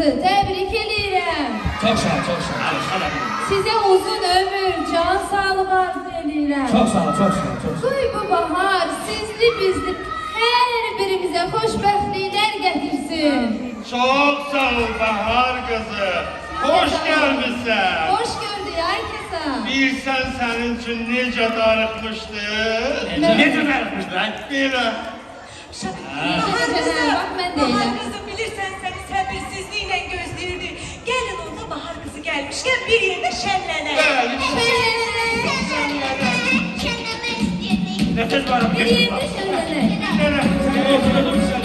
Bahar-ınızı təbrik edirəm. Çok sağ ol, çok sağ ol. Çok sağ ol. Sizə uzun ömür, can sağlığı arzu edirəm. Çok sağ ol, çok sağ ol, çok sağ ol. Qoy bu bahar sizli bizli hər birimizə xoşbəxtliklər gətirsin. Çok sağ ol Bahar kızı. Hoş gelmişsin. Hoş gördük ay kızım. Bilsen senin için nece darıkmıştı. Ne tutarmış lan? Bile. Bahar kızım, bak mən deyirəm. Bahar kızı bilirsen seni səbirsizliklə gözləyirdi. Gəlin onda Bahar kızı gəlmişkən bir yerdə şənlənək. Böyle. Nefes var. Bir yerdə şənlənək. Oturdum sen.